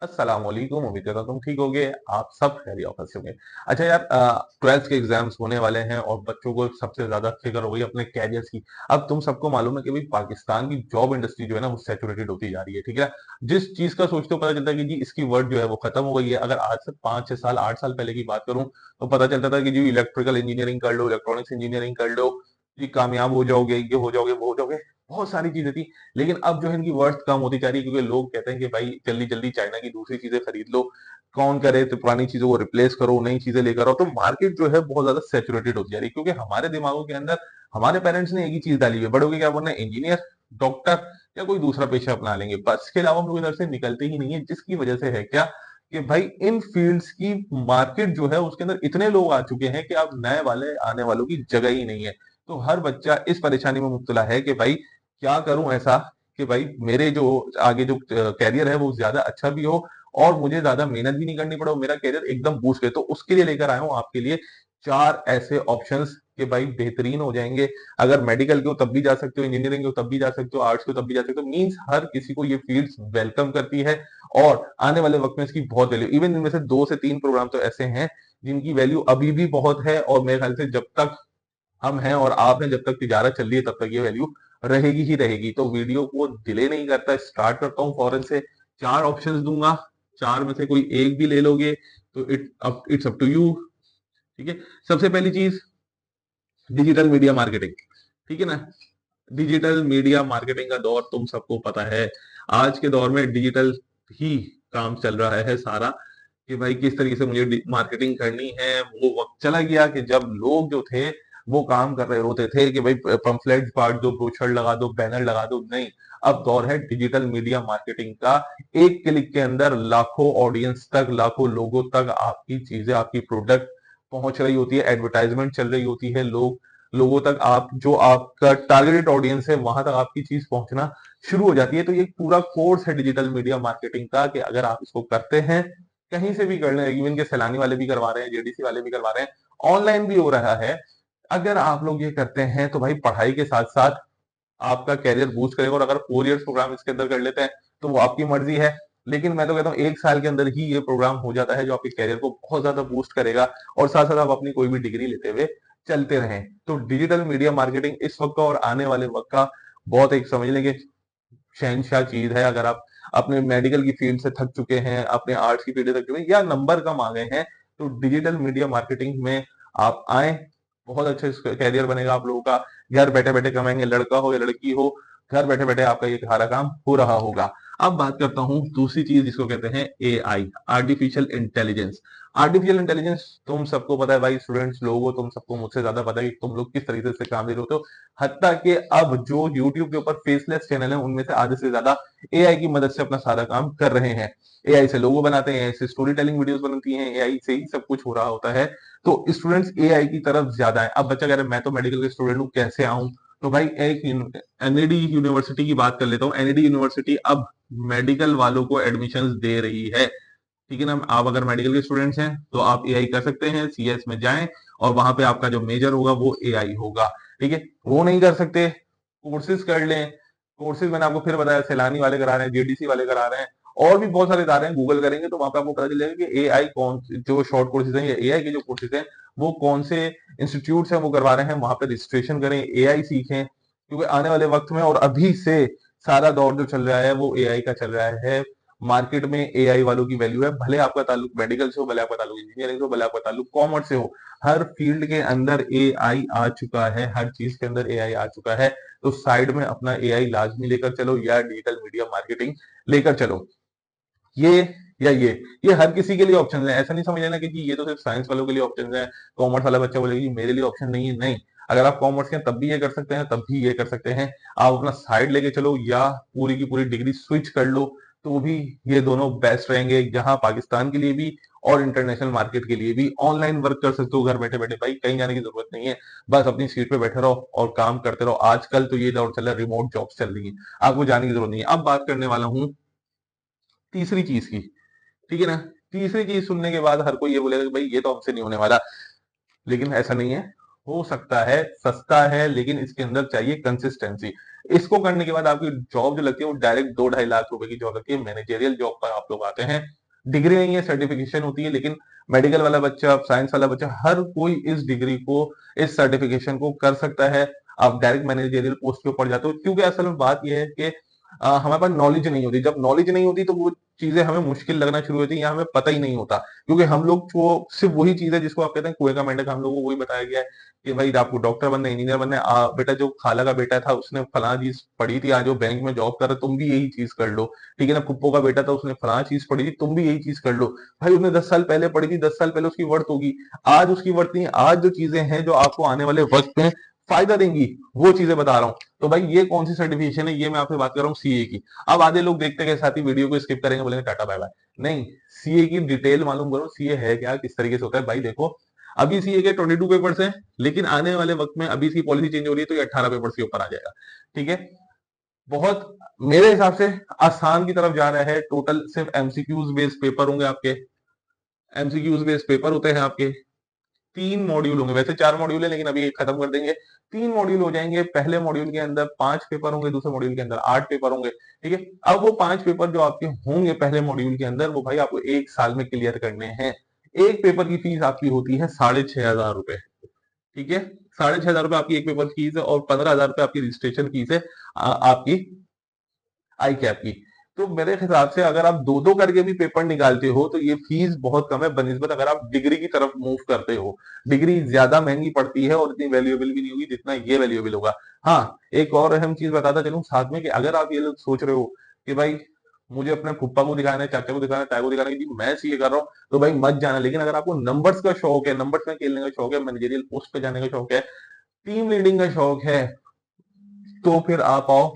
अस्सलाम वालेकुम। उम्मीद करता हूं तुम ठीक होगे। आप सब खैरियत ऑफिस होंगे। अच्छा यार, 12th के एग्जाम्स होने वाले हैं और बच्चों को सबसे ज्यादा फिक्र हो गई अपने कैरियर्स की। अब तुम सबको मालूम है कि भाई पाकिस्तान की जॉब इंडस्ट्री जो है ना वो सैचुरेटेड होती जा रही है, ठीक है। जिस चीज का सोचते हो पता चलता है कि जी इसकी वर्ड जो है वो खत्म हो गई है। अगर आज से 5 6 साल 8 साल पहले की बात करूं तो पता चलता था कि जी इलेक्ट्रिकल इंजीनियरिंग कर लो, इलेक्ट्रॉनिक्स इंजीनियरिंग कर लो, जी कामयाब हो जाओगे, ये हो जाओगे, वो हो जाओगे। बहुत सारी चीजें थी। लेकिन अब जो है इनकी वर्थ कम होती जा रही है क्योंकि लोग कहते हैं कि भाई जल्दी जल्दी चाइना की दूसरी चीजें खरीद लो। कौन करे तो पुरानी चीजों को रिप्लेस करो, नई चीजें लेकर आओ। तो मार्केट जो है बहुत ज्यादा सेचुरेटेड होती जा रही है क्योंकि हमारे दिमागों के अंदर हमारे पेरेंट्स ने एक ही चीज डाली हुई है, बड़े होके क्या बनना है, इंजीनियर, डॉक्टर या कोई दूसरा पेशा अपना लेंगे। बस इसके अलावा हम लोग इधर से निकलते ही नहीं है, जिसकी वजह से है क्या कि भाई इन फील्ड्स की मार्केट जो है उसके अंदर इतने लोग आ चुके हैं कि अब नए वाले आने वालों की जगह ही नहीं है। तो हर बच्चा इस परेशानी में मुब्तला है कि भाई क्या करूं ऐसा कि भाई मेरे जो आगे जो कैरियर है वो ज्यादा अच्छा भी हो और मुझे ज्यादा मेहनत भी नहीं करनी पड़े और मेरा कैरियर एकदम बूस्ट करे। तो उसके लिए लेकर आया हूं आपके लिए चार ऐसे ऑप्शंस कि भाई बेहतरीन हो जाएंगे। अगर मेडिकल के हो तब भी जा सकते हो, इंजीनियरिंग के हो तब भी जा सकते हो, आर्ट्स के हो तब भी जा सकते हो। मींस हर किसी को ये फील्ड्स वेलकम करती है और आने वाले वक्त में इसकी बहुत वैल्यू। इवन इनमें से 2 से 3 प्रोग्राम तो ऐसे हैं जिनकी वैल्यू अभी भी बहुत है और मेरे ख्याल से जब तक हम हैं और आप हैं, जब तक तिजारत चल रही है तब तक ये वैल्यू रहेगी ही रहेगी। तो वीडियो को डिले नहीं करता, स्टार्ट करता हूँ फौरन से। चार ऑप्शंस दूंगा, चार में से कोई एक भी ले लोगे तो इट्स अप टू यू, ठीक है। सबसे पहली चीज, डिजिटल मीडिया मार्केटिंग, ठीक है ना। डिजिटल मीडिया मार्केटिंग का दौर तुम सबको पता है। आज के दौर में डिजिटल ही काम चल रहा है सारा कि भाई किस तरीके से मुझे मार्केटिंग करनी है। वो वक्त चला गया कि जब लोग जो थे वो काम कर रहे होते थे कि भाई पंफलेट बांट दो, ब्रोशर लगा दो, बैनर लगा दो। नहीं, अब दौर है डिजिटल मीडिया मार्केटिंग का। एक क्लिक के अंदर लाखों ऑडियंस तक, लाखों लोगों तक आपकी चीजें, आपकी प्रोडक्ट पहुंच रही होती है, एडवर्टाइजमेंट चल रही होती है। लोगों तक आप जो आपका टारगेटेड ऑडियंस है वहां तक आपकी चीज पहुंचना शुरू हो जाती है। तो ये पूरा कोर्स है डिजिटल मीडिया मार्केटिंग का कि अगर आप इसको करते हैं, कहीं से भी कर लें, इवन के सैलानी वाले भी करवा रहे हैं, जेडीसी वाले भी करवा रहे हैं, ऑनलाइन भी हो रहा है। अगर आप लोग ये करते हैं तो भाई पढ़ाई के साथ साथ आपका कैरियर बूस्ट करेगा। और अगर 4 इयर्स प्रोग्राम इसके अंदर कर लेते हैं तो वो आपकी मर्जी है। लेकिन मैं तो कहता हूँ 1 साल के अंदर ही ये प्रोग्राम हो जाता है जो आपके कैरियर को बहुत ज्यादा बूस्ट करेगा और साथ साथ आप अपनी कोई भी डिग्री लेते हुए चलते रहें। तो डिजिटल मीडिया मार्केटिंग इस वक्त का और आने वाले वक्त का बहुत एक समझ लेंगे शहनशाह चीज है। अगर आप अपने मेडिकल की फील्ड से थक चुके हैं, अपने आर्ट्स की फील्ड से थक चुके हैं या नंबर कम आ गए हैं, तो डिजिटल मीडिया मार्केटिंग में आप आए, बहुत अच्छा कैरियर बनेगा आप लोगों का। घर बैठे बैठे कमाएंगे, लड़का हो या लड़की हो, घर बैठे बैठे आपका ये सारा काम हो रहा होगा। अब बात करता हूं दूसरी चीज जिसको कहते हैं AI, artificial intelligence. Artificial intelligence तुम सबको पता है भाई, स्टूडेंट्स लोगों, तुम सबको मुझसे ज्यादा पता है कि तुम लोग किस तरीके से काम ले रहे होते हो। हत्ता कि अब जो YouTube के ऊपर फेसलेस चैनल है उनमें से आधे से ज्यादा एआई की मदद से अपना सारा काम कर रहे हैं। एआई से लोगो बनाते हैं, एआई से स्टोरी टेलिंग वीडियोस बनती हैं, एआई से ही सब कुछ हो रहा होता है। तो स्टूडेंट्स एआई की तरफ ज्यादा है। अब बच्चा कह रहा है मैं तो मेडिकल के स्टूडेंट हूँ, कैसे आऊं। तो भाई एक एनएडी यूनिवर्सिटी की बात कर लेता हूँ। एनएडी यूनिवर्सिटी अब मेडिकल वालों को एडमिशन दे रही है, ठीक है ना। आप अगर मेडिकल के स्टूडेंट्स हैं तो आप एआई कर सकते हैं, सीएस में जाएं और वहां पे आपका जो मेजर होगा वो एआई होगा, ठीक है। वो नहीं कर सकते, कोर्सेज कर लें। कोर्सेज मैंने आपको फिर बताया, सैलानी वाले करा रहे हैं, जेडीसी वाले करा रहे हैं, और भी बहुत सारे इदारे हैं। गूगल करेंगे तो वहां पे आपको पता चल जाएगा कि एआई कौन जो शॉर्ट कोर्सेज हैं या एआई के जो कोर्सेज हैं वो कौन से इंस्टीट्यूट हैं वो करवा रहे हैं। वहां पे रजिस्ट्रेशन करें, एआई सीखें, क्योंकि आने वाले वक्त में और अभी से सारा दौर जो चल रहा है वो एआई का चल रहा है। मार्केट में एआई वालों की वैल्यू है, भले आपका ताल्लुक मेडिकल से हो, भले आपका ताल्लुक इंजीनियरिंग से हो, भले आपका ताल्लुक कॉमर्स से हो। हर फील्ड के अंदर एआई आ चुका है, हर चीज के अंदर एआई आ चुका है। तो साइड में अपना एआई लाजमी लेकर चलो या डिजिटल मीडिया मार्केटिंग लेकर चलो। ये या ये हर किसी के लिए ऑप्शन है। ऐसा नहीं समझ लेना कि जी ये तो सिर्फ साइंस वालों के लिए ऑप्शन है, कॉमर्स वाला बच्चा बोलेगा जी मेरे लिए ऑप्शन नहीं है। नहीं, अगर आप कॉमर्स के हैं तब भी ये कर सकते हैं, तब भी ये कर सकते हैं। आप अपना साइड लेके चलो या पूरी की पूरी डिग्री स्विच कर लो तो भी ये दोनों बेस्ट रहेंगे, जहां पाकिस्तान के लिए भी और इंटरनेशनल मार्केट के लिए भी। ऑनलाइन वर्क कर सकते हो घर बैठे बैठे, भाई कहीं जाने की जरूरत नहीं है। बस अपनी सीट पे बैठे रहो और काम करते रहो। आजकल तो ये दौर चल रहा है, रिमोट जॉब्स चल रही है, आपको जाने की जरूरत नहीं है। अब बात करने वाला हूँ तीसरी चीज की, ठीक है ना। तीसरी चीज सुनने के बाद हर कोई ये बोलेगा कि भाई ये तो हमसे नहीं होने वाला। लेकिन ऐसा नहीं है, हो सकता है, सस्ता है, लेकिन इसके अंदर चाहिए कंसिस्टेंसी। इसको करने के बाद आपकी जॉब जो लगती है वो डायरेक्ट 2-2.5 लाख रुपए की जॉब लगती है, मैनेजरियल जॉब पर आप लोग आते हैं। डिग्री नहीं है, सर्टिफिकेशन होती है, लेकिन मेडिकल वाला बच्चा, साइंस वाला बच्चा, हर कोई इस डिग्री को, इस सर्टिफिकेशन को कर सकता है। आप डायरेक्ट मैनेजरियल पोस्ट के ऊपर जाते हो, क्योंकि असल में बात यह है कि हमारे पास नॉलेज नहीं होती। जब नॉलेज नहीं होती तो वो चीजें हमें मुश्किल लगना शुरू होती है, या हमें पता ही नहीं होता, क्योंकि हम लोग वो सिर्फ वही चीज है जिसको आप कहते हैं कुएं का मेंढक, हम लोग को वही बताया गया है कि भाई आपको डॉक्टर बनना है, इंजीनियर बनना है। बेटा जो खाला का बेटा था उसने फलां चीज पढ़ी थी, आज वो बैंक में जॉब कर रहा है, तुम भी यही चीज कर लो। ठीक है ना, पुप्पो का बेटा था, उसने फलां चीज पढ़ी थी, तुम भी यही चीज कर लो। भाई उसने 10 साल पहले पढ़ी थी, 10 साल पहले उसकी वर्थ होगी, आज उसकी वर्थ नहीं है। आज जो चीजें हैं जो आपको आने वाले वक्त में फायदा देंगी, वो चीजें बता रहा हूँ। तो भाई ये कौन सी सर्टिफिकेशन है, ये मैं आपसे बात कर रहा हूँ सीए की। अब आधे लोग देखते के साथ ही वीडियो को स्किप करेंगे, बोलेंगे टाटा बाय बाय। नहीं, सीए की डिटेल मालूम करो, सीए है क्या, किस तरीके से होता है। भाई देखो, अभी सीए के 22 पेपर्स हैं, लेकिन आने वाले वक्त में अभी इसकी पॉलिसी चेंज हो रही है तो ये 18 पेपर्स के ऊपर आ जाएगा। ठीक है, बहुत मेरे हिसाब से आसान की तरफ जा रहा है। टोटल सिर्फ एमसीक्यूज बेस्ड पेपर होंगे आपके, एमसीक्यूज बेस्ड पेपर होते हैं आपके। 3 मॉड्यूल होंगे, वैसे 4 मॉड्यूल है, लेकिन अभी एक खत्म कर देंगे। 3 मॉड्यूल हो जाएंगे। पहले मॉड्यूल के अंदर 5 पेपर होंगे, दूसरे मॉड्यूल के अंदर 8 पेपर होंगे। ठीक है, अब वो 5 पेपर जो आपके होंगे पहले मॉड्यूल के अंदर, वो भाई आपको 1 साल में क्लियर करने हैं। एक पेपर की फीस आपकी होती है 6,500 रुपए। ठीक है, 6,500 रुपए आपकी एक पेपर की फीस है, और 15,000 रुपए आपकी रजिस्ट्रेशन फीस है आपकी आई कैप की। तो मेरे हिसाब से अगर आप दो दो करके भी पेपर निकालते हो तो ये फीस बहुत कम है बनिस्बत अगर आप डिग्री की तरफ मूव करते हो। डिग्री ज्यादा महंगी पड़ती है और इतनी वैल्यूएबल भी नहीं होगी जितना ये वैल्यूएबल होगा। हाँ, एक और अहम चीज बताता चलूं साथ में, कि अगर आप ये लोग सोच रहे हो कि भाई मुझे अपने फुप्पा को दिखाना है, चाचा को दिखाना है, ताया को दिखाना है कि मैं सीए कर रहा हूँ, तो भाई मत जाना। लेकिन अगर आपको नंबर्स का शौक है, नंबर्स में खेलने का शौक है, मैनेजरियल पोस्ट पे जाने का शौक है, टीम लीडिंग का शौक है, तो फिर आप आओ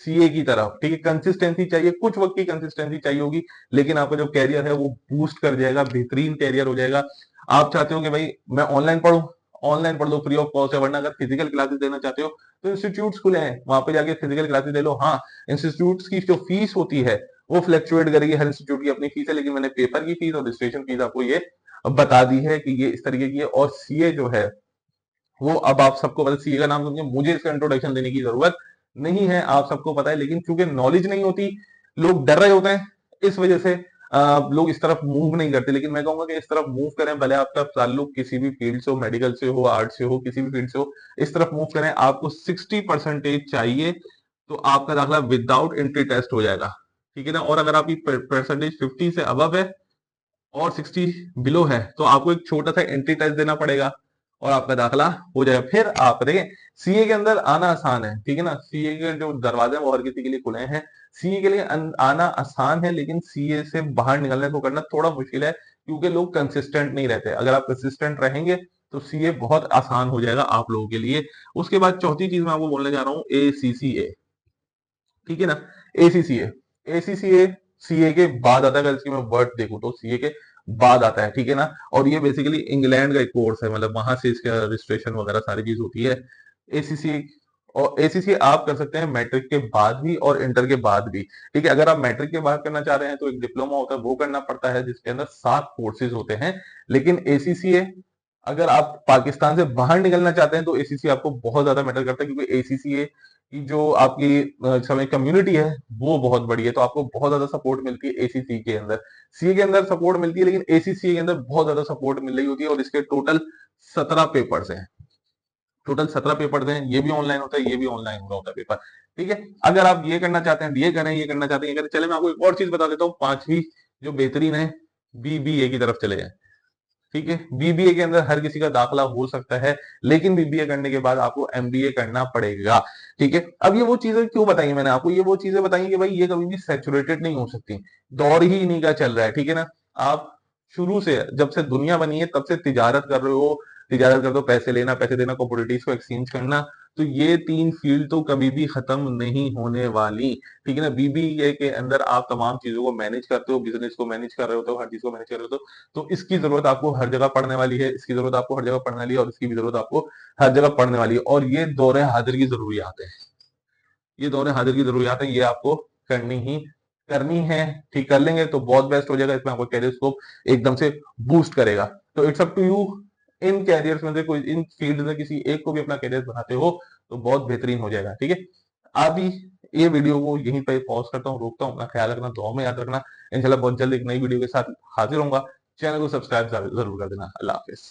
सीए की तरफ। ठीक है, कंसिस्टेंसी चाहिए, कुछ वक्त की कंसिस्टेंसी चाहिए होगी, लेकिन आपका जो कैरियर है वो बूस्ट कर जाएगा, बेहतरीन कैरियर हो जाएगा। आप चाहते हो कि भाई मैं ऑनलाइन पढ़ूं, ऑनलाइन पढ़ लो, फ्री ऑफ कॉस्ट है। वरना अगर फिजिकल क्लासेस देना चाहते हो तो इंस्टीट्यूट्स खुले हैं, वहां पे जाके फिजिकल क्लासेस ले लो। हाँ, इंस्टीट्यूट्स की जो फीस होती है वो फ्लक्चुएट करेगी, हर इंस्टीट्यूट की अपनी फीस है, लेकिन मैंने पेपर की फीस और रजिस्ट्रेशन फीस आपको ये बता दी है कि ये इस तरीके की है। और सीए जो है वो अब आप सबको पता, सीए का नाम सुन के मुझे इसका इंट्रोडक्शन देने की जरूरत नहीं है, आप सबको पता है। लेकिन चूंकि नॉलेज नहीं होती, लोग डर रहे होते हैं, इस वजह से लोग इस तरफ मूव नहीं करते। लेकिन मैं कहूंगा कि इस तरफ मूव करें, भले आपका ताल्लुक किसी भी फील्ड से हो, मेडिकल से हो, आर्ट से हो, किसी भी फील्ड से हो, इस तरफ मूव करें। आपको 60% चाहिए तो आपका दाखला विदाउट एंट्री टेस्ट हो जाएगा। ठीक है ना, और अगर आपकी परसेंटेज 50 से अबव है और 60 बिलो है तो आपको एक छोटा सा एंट्री टेस्ट देना पड़ेगा और आपका दाखला हो जाएगा। फिर आप देखें, सीए के अंदर आना आसान है। ठीक है ना, सीए के जो दरवाजे हैं वो हर किसी के लिए खुले हैं। सीए के लिए आना आसान है, लेकिन सीए से बाहर निकलने को करना थोड़ा मुश्किल है, क्योंकि लोग कंसिस्टेंट नहीं रहते। अगर आप कंसिस्टेंट रहेंगे तो सीए बहुत आसान हो जाएगा आप लोगों के लिए। उसके बाद चौथी चीज मैं आपको बोलने जा रहा हूँ, ACCA। ठीक है ना, ACCA, ACCA सीए के बाद आता है। अगर इसकी मैं वर्ड देखूं तो सीए के बाद आता है। ठीक है ना, और ये बेसिकली इंग्लैंड का एक कोर्स है, मतलब वहां से इसका रजिस्ट्रेशन वगैरह सारी चीज होती है। एसीसी, और एसीसी आप कर सकते हैं मैट्रिक के बाद भी और इंटर के बाद भी। ठीक है, अगर आप मैट्रिक के बाद करना चाह रहे हैं तो एक डिप्लोमा होता है, वो करना पड़ता है, जिसके अंदर 7 कोर्सेज होते हैं। लेकिन एसीसीए, अगर आप पाकिस्तान से बाहर निकलना चाहते हैं तो एसीसी आपको बहुत ज्यादा मैटर करता है, क्योंकि एसीसीए की जो आपकी समय कम्युनिटी है वो बहुत बड़ी है, तो आपको बहुत ज्यादा सपोर्ट मिलती है एसीसी के अंदर। सी के अंदर सपोर्ट मिलती है, लेकिन एसीसी के अंदर बहुत ज्यादा सपोर्ट मिल रही होती है। और इसके टोटल 17 पेपर्स हैं, टोटल 17 पेपर्स हैं। ये भी ऑनलाइन होता है, ये भी ऑनलाइन हो रहा होता है पेपर। ठीक है, अगर आप ये करना चाहते हैं, ये करें, ये करना चाहते हैं, ये करें। चले मैं आपको एक और चीज बता देता हूँ, पांचवी जो बेहतरीन है, बीबीए की तरफ चले जाए। ठीक है, बीबीए के अंदर हर किसी का दाखला हो सकता है, लेकिन बीबीए करने के बाद आपको एमबीए करना पड़ेगा। ठीक है, अब ये वो चीजें क्यों बताई मैंने आपको, ये वो चीजें बताई कि भाई ये कभी भी सैचुरेटेड नहीं हो सकती, दौर ही इन्हीं का चल रहा है। ठीक है ना, आप शुरू से, जब से दुनिया बनी है तब से तिजारत कर रहे हो, तिजारत करते हो, पैसे लेना, पैसे देना, कमोडिटीज को एक्सचेंज करना। तो ये 3 फील्ड तो कभी भी खत्म नहीं होने वाली। ठीक है ना, बीबीए के अंदर आप तमाम चीजों को मैनेज करते हो, बिजनेस को मैनेज कर रहे होते हो, हर चीज को मैनेज कर रहे होते हो। तो इसकी जरूरत आपको हर जगह पड़ने वाली है, इसकी जरूरत आपको हर जगह पड़ने वाली है, और इसकी भी जरूरत आपको हर जगह पड़ने वाली है। और ये दौरे हाजिर की जरूरियात है, ये दौरे हाजिर की जरूरियात है, ये आपको करनी है। ठीक, कर लेंगे तो बहुत बेस्ट हो जाएगा, इसमें आपको कैरियर स्कोप एकदम से बूस्ट करेगा। तो it's up to you, in careers में से कोई, इन फील्ड में किसी एक को भी अपना कैरियर बनाते हो तो बहुत बेहतरीन हो जाएगा। ठीक है, अभी ये वीडियो को यहीं पे पॉज करता हूँ, रोकता हूँ। अपना ख्याल रखना, दुआ में याद रखना। इंशाल्लाह बहुत जल्द एक नई वीडियो के साथ हाजिर होऊंगा। चैनल को सब्सक्राइब जरूर कर देना। अल्लाह हाफिज।